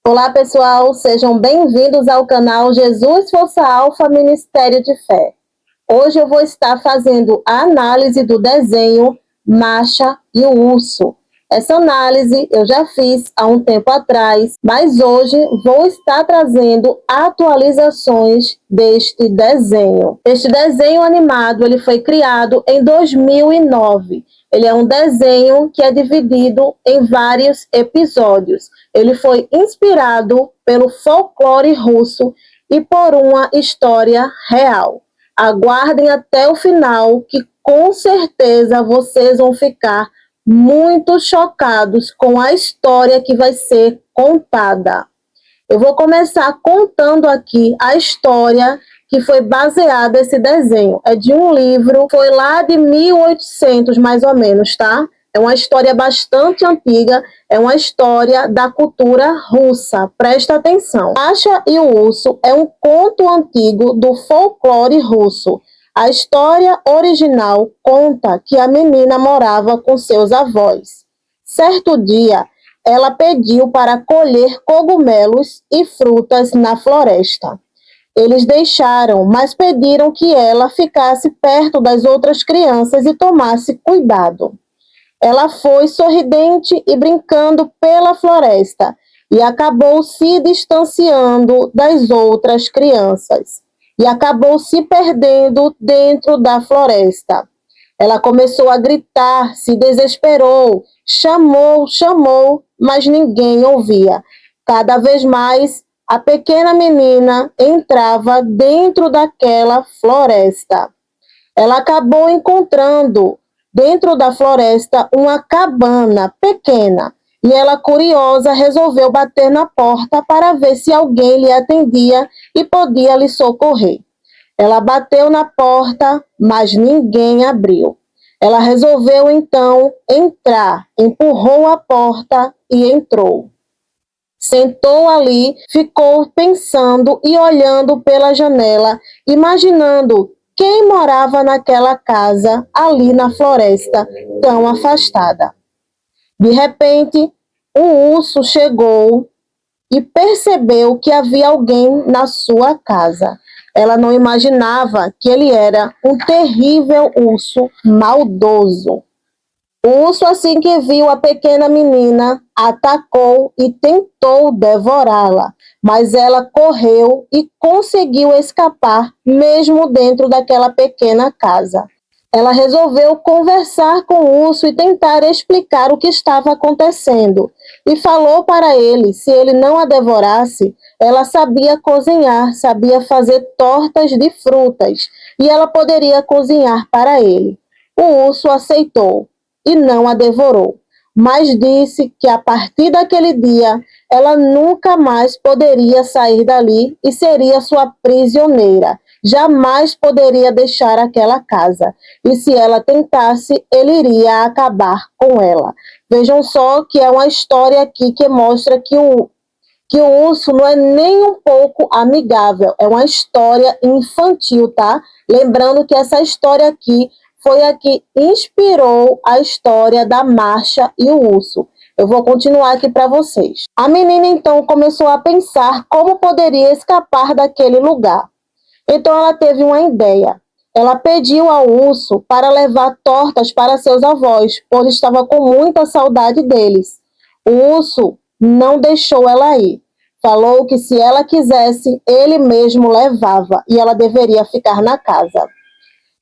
Olá, pessoal, sejam bem-vindos ao canal Jesus Força Alfa Ministério de Fé. Hoje eu vou estar fazendo a análise do desenho Masha e o Urso. Essa análise eu já fiz há um tempo atrás, mas hoje vou estar trazendo atualizações deste desenho. Este desenho animado ele foi criado em 2009. Ele é um desenho que é dividido em vários episódios. Ele foi inspirado pelo folclore russo e por uma história real. Aguardem até o final, que com certeza vocês vão ficar muito chocados com a história que vai ser contada. Eu vou começar contando aqui a história que foi baseada esse desenho. É de um livro, foi lá de 1800 mais ou menos, tá? É uma história bastante antiga, é uma história da cultura russa. Presta atenção. Masha e o Urso é um conto antigo do folclore russo. A história original conta que a menina morava com seus avós. Certo dia, ela pediu para colher cogumelos e frutas na floresta. Eles deixaram, mas pediram que ela ficasse perto das outras crianças e tomasse cuidado. Ela foi sorridente e brincando pela floresta e acabou se distanciando das outras crianças e acabou se perdendo dentro da floresta. Ela começou a gritar, se desesperou, chamou, mas ninguém ouvia. Cada vez mais, a pequena menina entrava dentro daquela floresta. Ela acabou encontrando dentro da floresta uma cabana pequena e ela, curiosa, resolveu bater na porta para ver se alguém lhe atendia e podia lhe socorrer. Ela bateu na porta, mas ninguém abriu. Ela resolveu então entrar, empurrou a porta e entrou. Sentou ali, ficou pensando e olhando pela janela, imaginando quem morava naquela casa ali na floresta tão afastada. De repente, o urso chegou e percebeu que havia alguém na sua casa. Ela não imaginava que ele era um terrível urso maldoso. O urso, assim que viu a pequena menina, atacou e tentou devorá-la, mas ela correu e conseguiu escapar, mesmo dentro daquela pequena casa. Ela resolveu conversar com o urso e tentar explicar o que estava acontecendo, e falou para ele, se ele não a devorasse, ela sabia cozinhar, sabia fazer tortas de frutas, e ela poderia cozinhar para ele. O urso aceitou e não a devorou, mas disse que a partir daquele dia ela nunca mais poderia sair dali e seria sua prisioneira. Jamais poderia deixar aquela casa, e se ela tentasse, ele iria acabar com ela. Vejam só que é uma história aqui que mostra que o urso não é nem um pouco amigável, é uma história infantil, tá? Lembrando que essa história aqui foi a que inspirou a história da Masha e o Urso. Eu vou continuar aqui para vocês. A menina então começou a pensar como poderia escapar daquele lugar. Então ela teve uma ideia. Ela pediu ao urso para levar tortas para seus avós, pois estava com muita saudade deles. O urso não deixou ela ir. Falou que se ela quisesse, ele mesmo levava e ela deveria ficar na casa.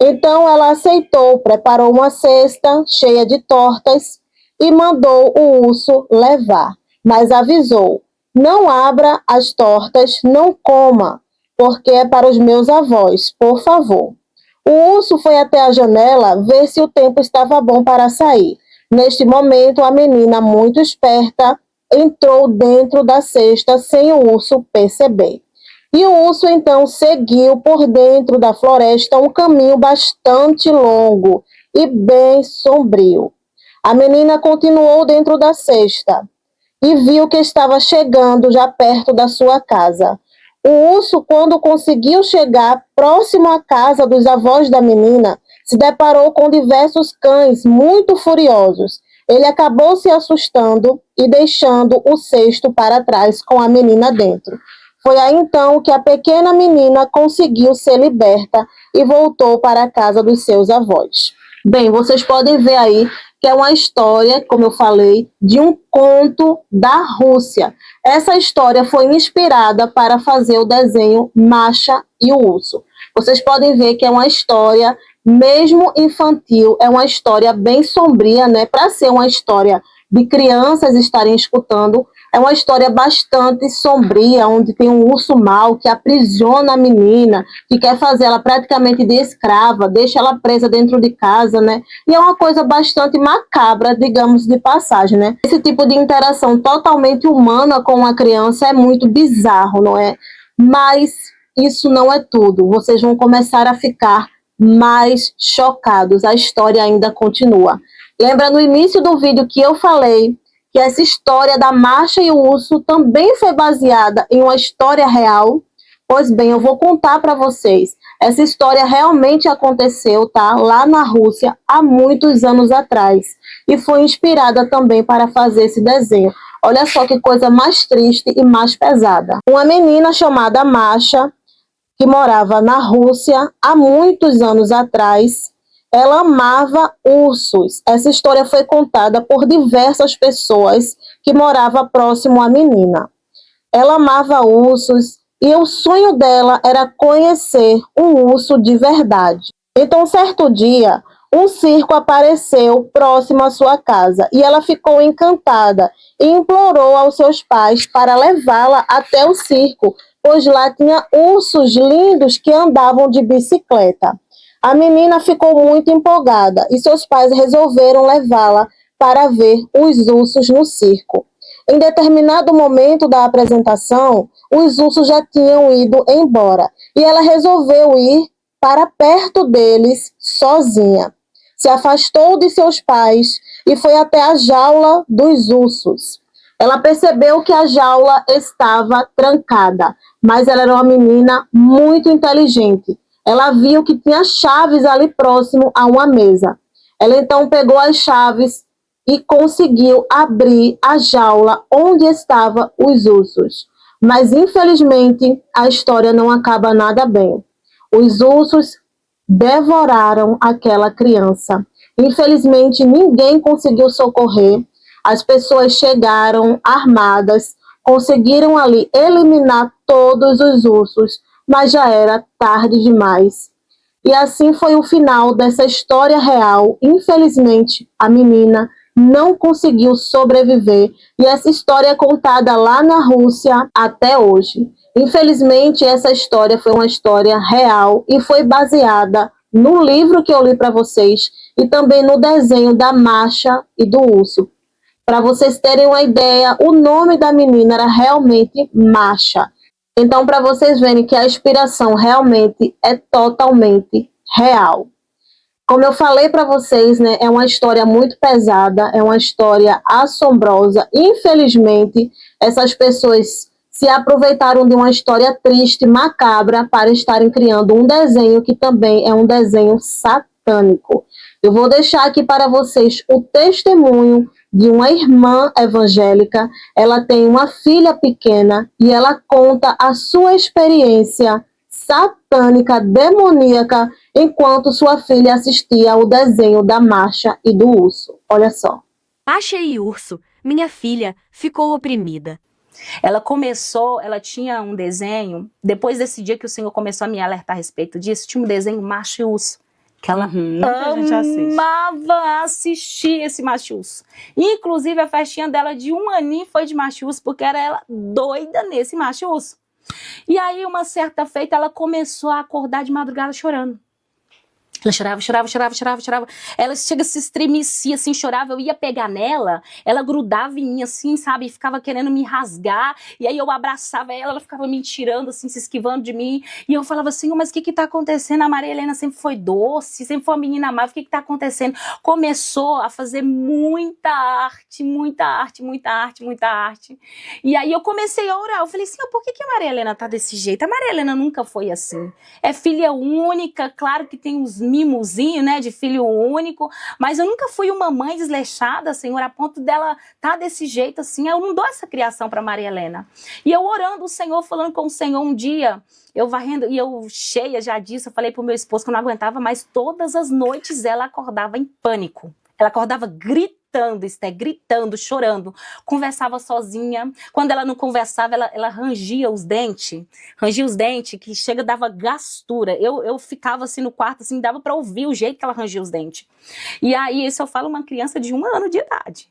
Então ela aceitou, preparou uma cesta cheia de tortas e mandou o urso levar, mas avisou: não abra as tortas, não coma, porque é para os meus avós, por favor. O urso foi até a janela ver se o tempo estava bom para sair. Neste momento, a menina, muito esperta, entrou dentro da cesta sem o urso perceber. E o urso então seguiu por dentro da floresta um caminho bastante longo e bem sombrio. A menina continuou dentro da cesta e viu que estava chegando já perto da sua casa. O urso, quando conseguiu chegar próximo à casa dos avós da menina, se deparou com diversos cães muito furiosos. Ele acabou se assustando e deixando o cesto para trás com a menina dentro. Foi aí então que a pequena menina conseguiu ser liberta e voltou para a casa dos seus avós. Bem, vocês podem ver aí que é uma história, como eu falei, de um conto da Rússia. Essa história foi inspirada para fazer o desenho Masha e o Urso. Vocês podem ver que é uma história, mesmo infantil, é uma história bem sombria, né? Para ser uma história de crianças estarem escutando, é uma história bastante sombria, onde tem um urso mau que aprisiona a menina, que quer fazer ela praticamente de escrava, deixa ela presa dentro de casa, né? E é uma coisa bastante macabra, digamos, de passagem, né? Esse tipo de interação totalmente humana com uma criança é muito bizarro, não é? Mas isso não é tudo. Vocês vão começar a ficar mais chocados. A história ainda continua. Lembra no início do vídeo que eu falei que essa história da Masha e o Urso também foi baseada em uma história real? Pois bem, eu vou contar para vocês. Essa história realmente aconteceu, tá? Lá na Rússia, há muitos anos atrás. E foi inspirada também para fazer esse desenho. Olha só que coisa mais triste e mais pesada. Uma menina chamada Masha, que morava na Rússia há muitos anos atrás, ela amava ursos. Essa história foi contada por diversas pessoas que moravam próximo à menina. Ela amava ursos e o sonho dela era conhecer um urso de verdade. Então, certo dia, um circo apareceu próximo à sua casa e ela ficou encantada e implorou aos seus pais para levá-la até o circo, pois lá tinha ursos lindos que andavam de bicicleta. A menina ficou muito empolgada e seus pais resolveram levá-la para ver os ursos no circo. Em determinado momento da apresentação, os ursos já tinham ido embora e ela resolveu ir para perto deles sozinha. Se afastou de seus pais e foi até a jaula dos ursos. Ela percebeu que a jaula estava trancada, mas ela era uma menina muito inteligente. Ela viu que tinha chaves ali próximo a uma mesa. Ela então pegou as chaves e conseguiu abrir a jaula onde estavam os ursos. Mas, infelizmente, a história não acaba nada bem. Os ursos devoraram aquela criança. Infelizmente, ninguém conseguiu socorrer. As pessoas chegaram armadas, conseguiram ali eliminar todos os ursos, mas já era tarde demais. E assim foi o final dessa história real. Infelizmente, a menina não conseguiu sobreviver e essa história é contada lá na Rússia até hoje. Infelizmente, essa história foi uma história real e foi baseada no livro que eu li para vocês e também no desenho da Masha e do Urso. Para vocês terem uma ideia, o nome da menina era realmente Masha. Então, para vocês verem que a inspiração realmente é totalmente real. Como eu falei para vocês, né, é uma história muito pesada, é uma história assombrosa. Infelizmente, essas pessoas se aproveitaram de uma história triste, macabra, para estarem criando um desenho que também é um desenho satânico. Eu vou deixar aqui para vocês o testemunho de uma irmã evangélica. Ela tem uma filha pequena e ela conta a sua experiência satânica, demoníaca, enquanto sua filha assistia ao desenho da Masha e do Urso. Olha só. Masha e Urso, minha filha, ficou oprimida. Ela tinha um desenho, depois desse dia que o Senhor começou a me alertar a respeito disso, tinha um desenho Masha e Urso, que ela amava assistir esse Masha e Urso. Inclusive a festinha dela de 1 aninho foi de Masha e Urso, porque era ela doida nesse Masha e Urso. E aí uma certa feita ela começou a acordar de madrugada chorando. Ela chorava. Ela chega a se estremecia, assim, chorava. Eu ia pegar nela, ela grudava em mim, assim, sabe? E ficava querendo me rasgar. E aí eu abraçava ela ficava me tirando, assim, se esquivando de mim. E eu falava assim, mas o que tá acontecendo? A Maria Helena sempre foi doce, sempre foi uma menina amável. O que tá acontecendo? Começou a fazer muita arte. E aí eu comecei a orar. Eu falei assim, por que a Maria Helena tá desse jeito? A Maria Helena nunca foi assim. É filha única, claro que tem os mimozinho, né, de filho único, mas eu nunca fui uma mãe desleixada, Senhor, a ponto dela tá desse jeito assim. Eu não dou essa criação para Maria Helena. E eu orando o Senhor, falando com o Senhor um dia, eu varrendo, e eu cheia já disso, eu falei pro meu esposo que eu não aguentava, mas todas as noites ela acordava em pânico. Ela acordava gritando, Esté, gritando, chorando, conversava sozinha. Quando ela não conversava, ela rangia os dentes, que chega, dava gastura. Eu ficava assim no quarto, assim, dava para ouvir o jeito que ela rangia os dentes. E aí, isso eu falo uma criança de 1 ano de idade.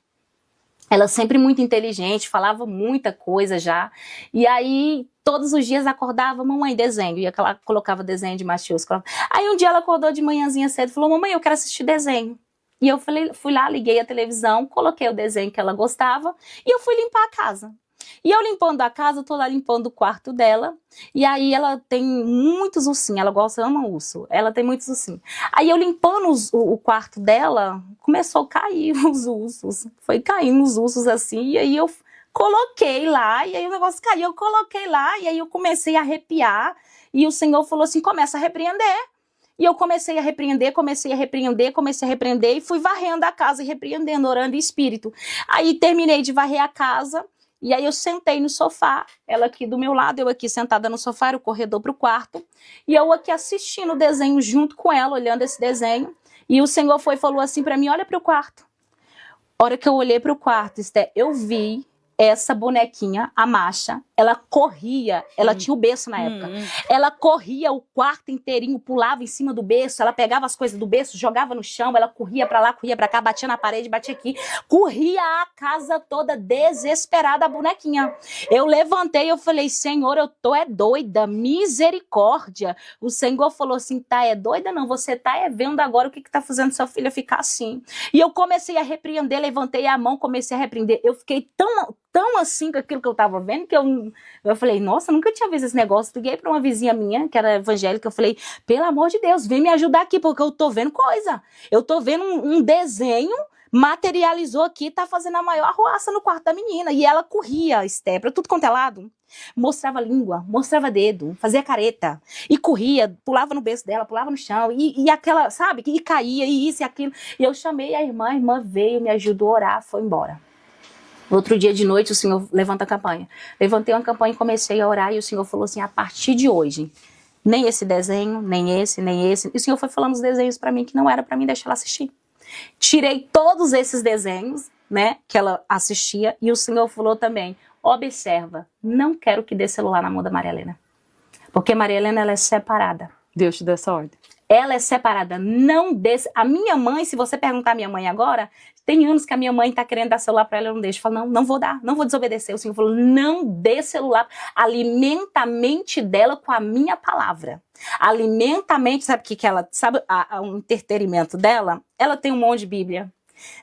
Ela sempre muito inteligente, falava muita coisa já. E aí, todos os dias acordava, mamãe, desenho. E ela colocava desenho de Matheus. Aí um dia ela acordou de manhãzinha cedo e falou, mamãe, eu quero assistir desenho. E eu fui lá, liguei a televisão, coloquei o desenho que ela gostava e eu fui limpar a casa. E eu limpando a casa, eu tô lá limpando o quarto dela. E aí ela tem muitos ursinhos, ela gosta, ama urso. Ela tem muitos ursinhos. Aí eu limpando o quarto dela, começou a cair os ursos. Foi caindo os ursos assim, e aí eu coloquei lá, e aí o negócio caiu, eu coloquei lá, e aí eu comecei a arrepiar. E o Senhor falou assim, começa a repreender. E eu comecei a repreender, e fui varrendo a casa e repreendendo, orando em espírito. Aí terminei de varrer a casa, e aí eu sentei no sofá, ela aqui do meu lado, eu aqui sentada no sofá, era o corredor para o quarto, e eu aqui assistindo o desenho junto com ela, olhando esse desenho, e o Senhor falou assim para mim, olha para o quarto. A hora que eu olhei para o quarto, Esté, eu vi essa bonequinha, a Masha, ela corria, ela tinha o berço na época, ela corria o quarto inteirinho, pulava em cima do berço, ela pegava as coisas do berço, jogava no chão, ela corria pra lá, corria pra cá, batia na parede, batia aqui, corria a casa toda desesperada, a bonequinha. Eu levantei, eu falei, Senhor, eu tô doida, misericórdia. O Senhor falou assim, tá doida não, você tá vendo agora o que tá fazendo sua filha ficar assim. E eu comecei a repreender, levantei a mão, comecei a repreender, eu fiquei tão assim com aquilo que eu tava vendo, que eu falei, nossa, nunca tinha visto esse negócio. Liguei pra uma vizinha minha, que era evangélica, eu falei, pelo amor de Deus, vem me ajudar aqui, porque eu tô vendo coisa. Eu tô vendo um desenho, materializou aqui, tá fazendo a maior arruaça no quarto da menina. E ela corria, Esté, pra tudo quanto é lado. Mostrava língua, mostrava dedo, fazia careta. E corria, pulava no berço dela, pulava no chão. E aquela, sabe, e caía, e isso e aquilo. E eu chamei a irmã veio, me ajudou a orar, foi embora. No outro dia de noite, o Senhor levanta a campanha. Levantei uma campanha e comecei a orar, e o Senhor falou assim, a partir de hoje, nem esse desenho, nem esse. E o Senhor foi falando os desenhos para mim, que não era para mim deixar ela assistir. Tirei todos esses desenhos, né, que ela assistia, e o Senhor falou também, observa, não quero que dê celular na mão da Maria Helena. Porque Maria Helena, ela é separada. Deus te deu essa ordem. Ela é separada, não desse. A minha mãe, se você perguntar à minha mãe agora, tem anos que a minha mãe tá querendo dar celular para ela, eu não deixo. Eu falo, não vou dar, não vou desobedecer. O Senhor falou, não dê celular, alimenta a mente dela com a minha palavra. Alimenta a mente, sabe o que ela, sabe o entretenimento dela? Ela tem um monte de Bíblia,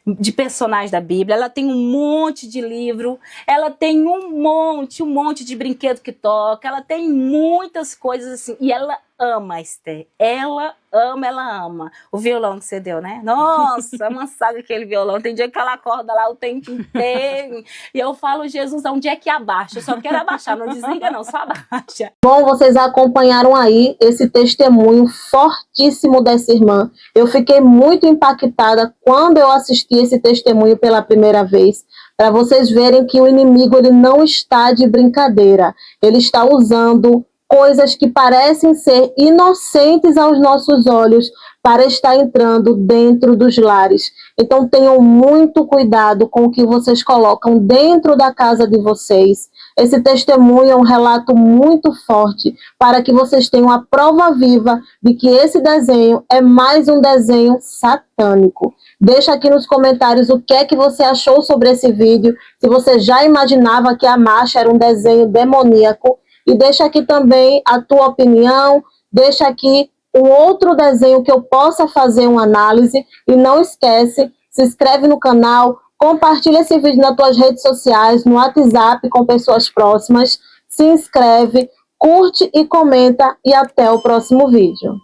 de personagens da Bíblia, ela tem um monte de livro, ela tem um monte de brinquedo que toca, ela tem muitas coisas assim, e ela ama, Esté, ela ama. O violão que você deu, né? Nossa, é uma saga aquele violão, tem dia que ela acorda lá o tempo inteiro, e eu falo, Jesus, onde é que abaixa? Eu só quero abaixar, não desliga não, só abaixa. Bom, vocês acompanharam aí esse testemunho fortíssimo dessa irmã. Eu fiquei muito impactada quando eu assisti esse testemunho pela primeira vez, para vocês verem que o inimigo ele não está de brincadeira, ele está usando coisas que parecem ser inocentes aos nossos olhos para estar entrando dentro dos lares. Então tenham muito cuidado com o que vocês colocam dentro da casa de vocês. Esse testemunho é um relato muito forte para que vocês tenham a prova viva de que esse desenho é mais um desenho satânico. Deixa aqui nos comentários o que é que você achou sobre esse vídeo, se você já imaginava que a Masha era um desenho demoníaco. E deixa aqui também a tua opinião, deixa aqui um outro desenho que eu possa fazer uma análise. E não esquece, se inscreve no canal, compartilha esse vídeo nas tuas redes sociais, no WhatsApp com pessoas próximas. Se inscreve, curte e comenta e até o próximo vídeo.